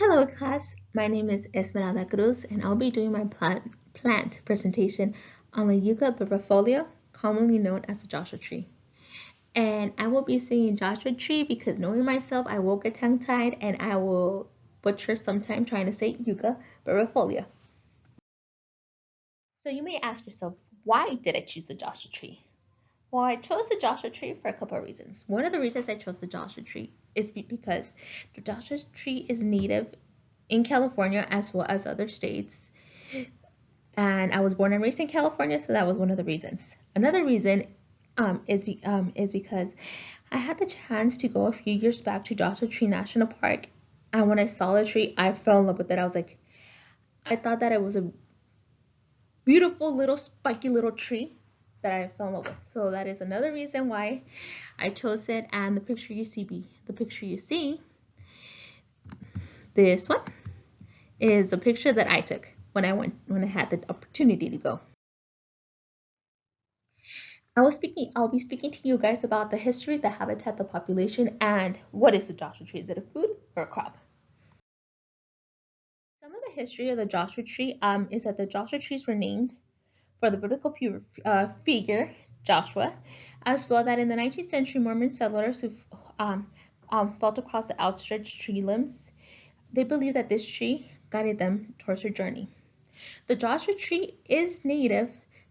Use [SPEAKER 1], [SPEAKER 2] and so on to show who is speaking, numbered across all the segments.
[SPEAKER 1] Hello class, my name is Esmeralda Cruz and I'll be doing my plant presentation on the Yucca laurifolia, commonly known as the Joshua tree. And I will be saying Joshua tree because knowing myself, I will get tongue-tied and I will butcher sometime trying to say Yucca laurifolia. So you may ask yourself, why did I choose the Joshua tree? Well, I chose the Joshua tree for a couple of reasons. One of the reasons I chose the Joshua tree is because the Joshua tree is native in California as well as other states. And I was born and raised in California, so that was one of the reasons. Another reason is because I had the chance to go a few years back to Joshua Tree National Park, and when I saw the tree, I fell in love with it. I thought that it was a beautiful little spiky little tree that I fell in love with. So that is another reason why I chose it. And the picture you see, this one is a picture that I took when I had the opportunity to go. I'll be speaking to you guys about the history, the habitat, the population, and what is the Joshua tree? Is it a food or a crop? Some of the history of the Joshua tree is that the Joshua trees were named for the biblical figure Joshua, as well that in the 19th century Mormon settlers who felt across the outstretched tree limbs, they believed that this tree guided them towards their journey. The Joshua tree is native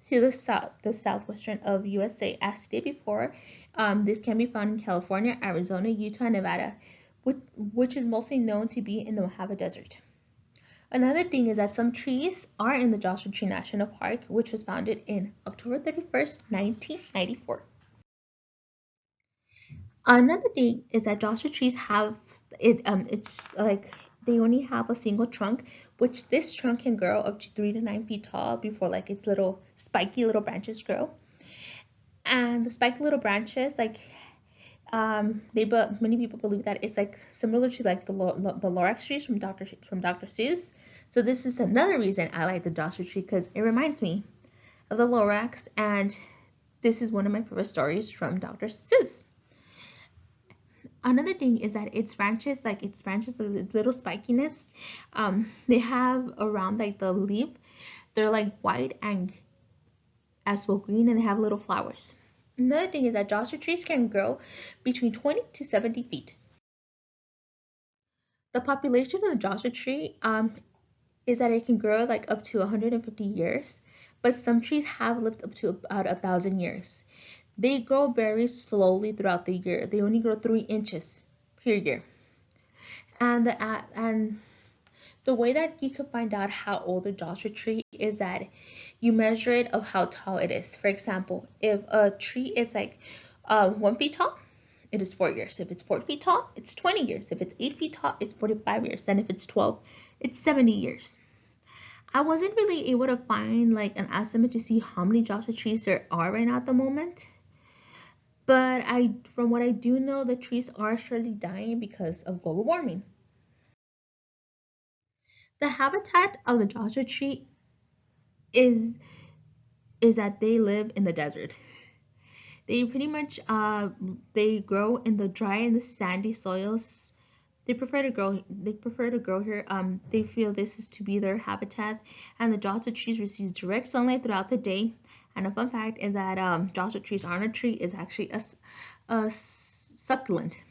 [SPEAKER 1] to the southwestern of USA. As stated before, this can be found in California, Arizona, Utah, and Nevada, which is mostly known to be in the Mojave Desert. Another thing is that some trees are in the Joshua Tree National Park, which was founded in October 31st, 1994. Another thing is that Joshua trees have it's like they only have a single trunk, which this trunk can grow up to 3 to 9 feet tall before like its little spiky little branches grow. And the spiky little branches, many people believe that it's like similar to like the Lorax trees from Dr. Seuss. So this is another reason I like the Joshua tree because it reminds me of the Lorax, and this is one of my favorite stories from Dr. Seuss. Another thing is that its branches, the little spikiness, they have around like the leaf, they're like white and as well green, and they have little flowers. Another thing is that Joshua trees can grow between 20 to 70 feet. The population of the Joshua tree is that it can grow like up to 150 years, but some trees have lived up to about 1,000 years. They grow very slowly throughout the year. They only grow 3 inches per year. And the way that you can find out how old a Joshua tree is that you measure it of how tall it is. For example, if a tree is like 1 feet tall, it is 4 years. If it's 4 feet tall, it's 20 years. If it's 8 feet tall, it's 45 years. And if it's 12, it's 70 years. I wasn't really able to find like an estimate to see how many Joshua trees there are right now at the moment. But from what I do know, the trees are surely dying because of global warming. The habitat of the Joshua tree is is that they live in the desert. They pretty much they grow in the dry and the sandy soils. They prefer to grow here. They feel this is to be their habitat, and the Joshua trees receive direct sunlight throughout the day. And a fun fact is that Joshua trees aren't a tree, is actually a succulent.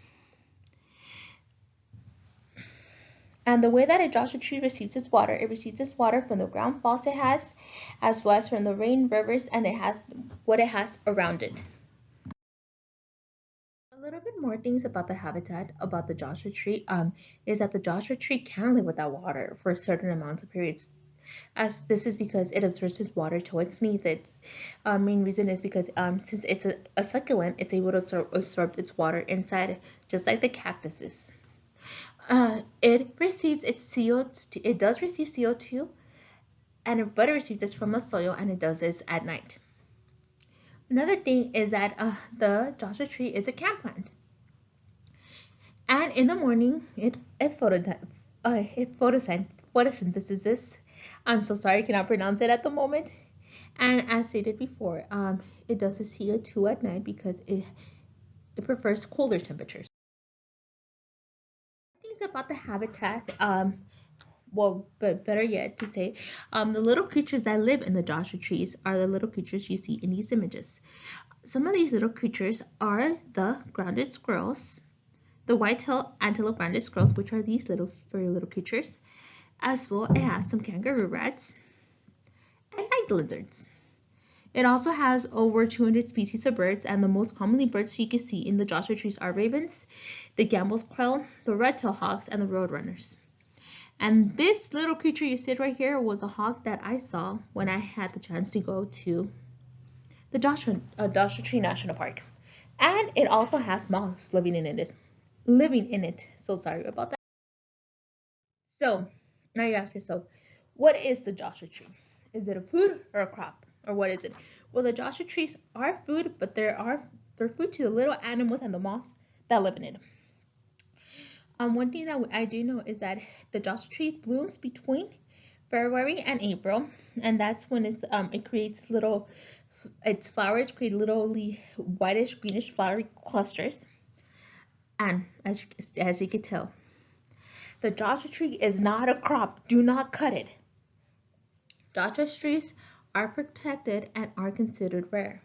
[SPEAKER 1] And the way that a Joshua tree receives its water, it receives its water from the ground falls it has, as well as from the rain, rivers, and it has what it has around it. A little bit more things about the habitat about the Joshua tree is that the Joshua tree can live without water for certain amounts of periods. As this is because it absorbs its water to its needs. Its main reason is because since it's a succulent, it's able to absorb its water inside, just like the cactuses. It receives its CO2. It does receive CO2, but it receives this from the soil, and it does this at night. Another thing is that the Joshua tree is a camp plant, and in the morning photosynthesis. I'm so sorry, I cannot pronounce it at the moment. And as stated before, it does the CO2 at night because it prefers colder temperatures. Things about the habitat, well, but better yet to say, the little creatures that live in the Joshua trees are the little creatures you see in these images. Some of these little creatures are the grounded squirrels, the white-tailed antelope grounded squirrels, which are these little furry little creatures. As well, it has some kangaroo rats and night lizards. It also has over 200 species of birds, and the most commonly birds you can see in the Joshua trees are ravens, the Gambel's quail, the red-tailed hawks, and the roadrunners. And this little creature you see right here was a hawk that I saw when I had the chance to go to the Joshua Tree National Park. And it also has moths living in it. So sorry about that. So now you ask yourself, what is the Joshua tree? Is it a food or a crop? Or what is it? Well, the Joshua trees are food, but they're food to the little animals and the moths that live in it. One thing that I do know is that the Joshua tree blooms between February and April, and that's when it creates its flowers create little whitish greenish flowery clusters. And as you can tell, the Joshua tree is not a crop. Do not cut it. Joshua trees are protected and are considered rare.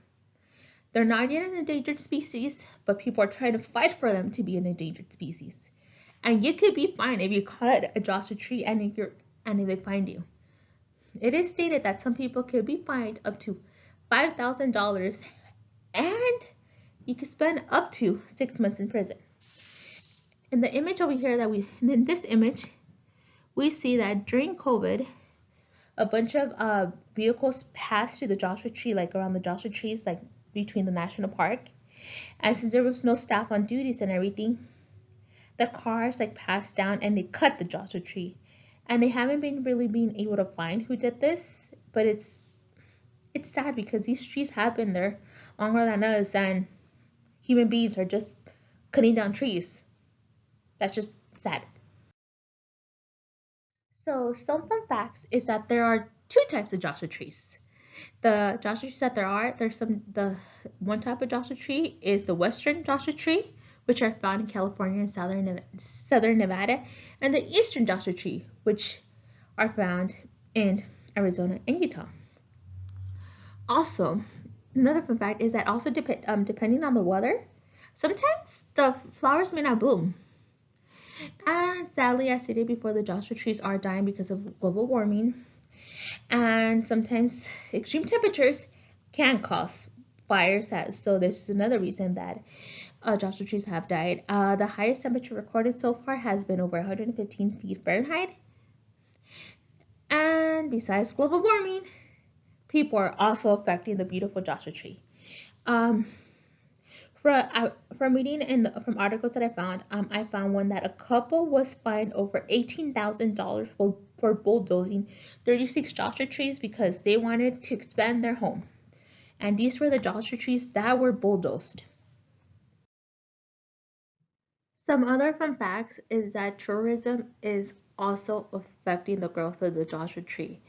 [SPEAKER 1] They're not yet an endangered species, but people are trying to fight for them to be an endangered species. And you could be fined if you cut a Joshua tree and if they find you. It is stated that some people could be fined up to $5,000, and you could spend up to 6 months in prison. In the image over here in this image, we see that during COVID, a bunch of vehicles passed through the Joshua tree, like around the Joshua trees, like between the national park. And since there was no staff on duties and everything, the cars passed down and they cut the Joshua tree. And they haven't been able to find who did this, but it's sad because these trees have been there longer than us, and human beings are just cutting down trees. That's just sad. So some fun facts is that there are two types of Joshua trees. The Joshua trees that the one type of Joshua tree is the western Joshua tree, which are found in California and southern Nevada, and the eastern Joshua tree, which are found in Arizona and Utah. Also, another fun fact is that also depending on the weather, sometimes the flowers may not bloom. And sadly, as stated before, the Joshua trees are dying because of global warming, and sometimes extreme temperatures can cause fires. So this is another reason that Joshua trees have died. The highest temperature recorded so far has been over 115 feet Fahrenheit. And besides global warming, people are also affecting the beautiful Joshua tree. From reading from articles that I found one that a couple was fined over $18,000 for bulldozing 36 Joshua trees because they wanted to expand their home. And these were the Joshua trees that were bulldozed. Some other fun facts is that tourism is also affecting the growth of the Joshua tree.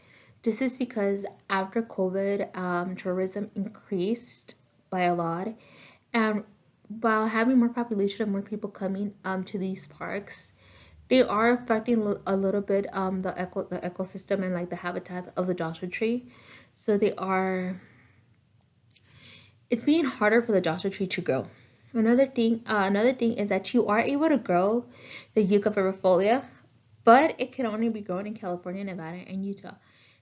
[SPEAKER 1] This is because after COVID, tourism increased by a lot, and while having more population and more people coming to these parks, they are affecting a little bit the ecosystem and the habitat of the Joshua tree. So it's being harder for the Joshua tree to grow. Another thing is that you are able to grow the Yucca vibrifolia, but it can only be grown in California, Nevada, and Utah.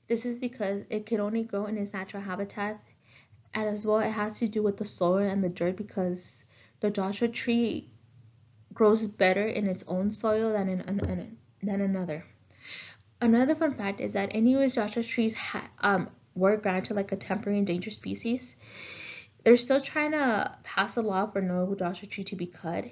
[SPEAKER 1] This is because it can only grow in its natural habitat, and as well it has to do with the soil and the dirt, because the Joshua tree grows better in its own soil than another. Another fun fact is that any US Joshua trees were granted a temporary endangered species. They're still trying to pass a law for no Joshua tree to be cut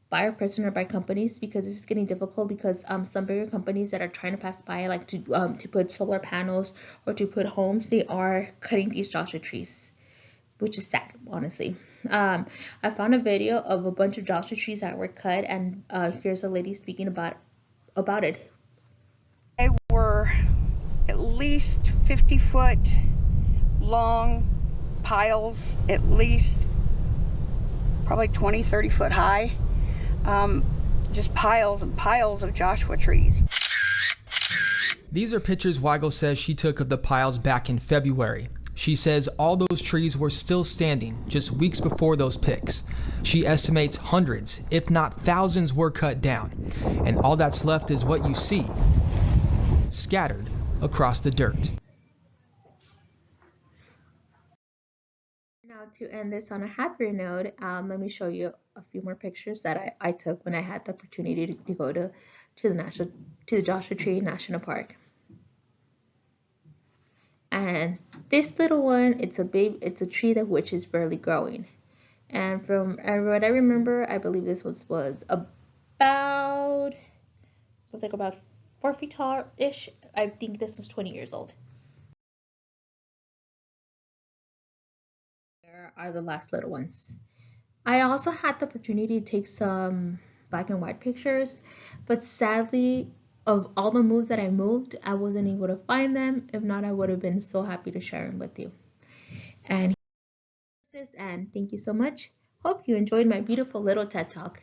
[SPEAKER 1] by a person or by companies, because this is getting difficult because some bigger companies that are trying to pass by to put solar panels or to put homes, they are cutting these Joshua trees, which is sad, honestly. I found a video of a bunch of Joshua trees that were cut, and here's a lady speaking about it.
[SPEAKER 2] They were at least 50-foot long piles, at least probably 20-30 foot high. just piles and piles of Joshua trees.
[SPEAKER 3] These are pictures Weigel says she took of the piles back in February. She says all those trees were still standing just weeks before those pics. She estimates hundreds, if not thousands, were cut down. And all that's left is what you see, scattered across the dirt.
[SPEAKER 1] Now, to end this on a happier note, let me show you a few more pictures that I took when I had the opportunity to go to the Joshua Tree National Park. And this little one, it's a tree that which is barely growing. And from what I remember, I believe this was about 4 feet tall-ish. I think this was 20 years old. There are the last little ones. I also had the opportunity to take some black and white pictures, but sadly, of all the moves that I moved, I wasn't able to find them. If not, I would have been so happy to share them with you. And thank you so much. Hope you enjoyed my beautiful little TED Talk.